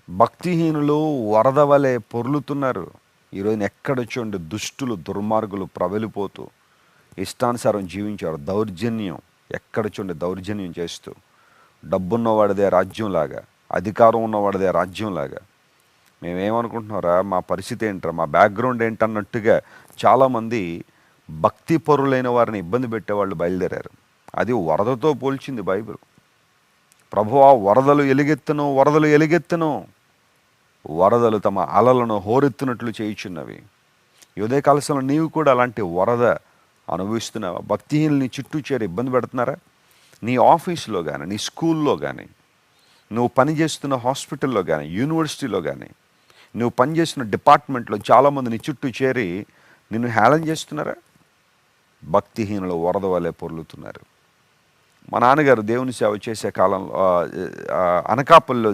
భక్తిహీనులు వరద వలె పొర్లుతున్నారు. ఈరోజున ఎక్కడ చూడండి దుష్టులు, దుర్మార్గులు ప్రబలిపోతూ ఇష్టానుసారం జీవించారు. దౌర్జన్యం, ఎక్కడ చూడండి దౌర్జన్యం చేస్తూ, డబ్బున్నవాడిదే రాజ్యంలాగా, అధికారం ఉన్నవాడిదే రాజ్యంలాగా. మేమేమనుకుంటున్నారా, మా పరిస్థితి ఏంట్రా, మా బ్యాక్గ్రౌండ్ ఏంటన్నట్టుగా చాలామంది భక్తి పరులైన వారిని ఇబ్బంది పెట్టేవాళ్ళు బయలుదేరారు. అది వరదతో పోల్చింది బైబిల్. ప్రభువా వరదలు ఎలుగెత్తును, వరదలు ఎలుగెత్తును, వరదలు తమ అలలను హోరెత్తునట్లు చేయుచున్నవి. ఈ ఉదయకాల సమయంలో నీవు కూడా అలాంటి వరద అనుభవిస్తున్నావా? భక్తిహీనుల్ని చుట్టూ చేరి ఇబ్బంది పెడుతున్నారా? నీ ఆఫీస్లో కానీ, నీ స్కూల్లో కానీ, నువ్వు పనిచేస్తున్న హాస్పిటల్లో కానీ, యూనివర్సిటీలో కానీ, నువ్వు పనిచేస్తున్న డిపార్ట్మెంట్లో చాలామంది నీ చుట్టూ చేరి నిన్ను హేళన చేస్తున్నారా? భక్తిహీనులు వరద వలె పొర్లుతున్నారు. మా నాన్నగారు దేవుని సేవ చేసే కాలంలో అనకాపల్లిలో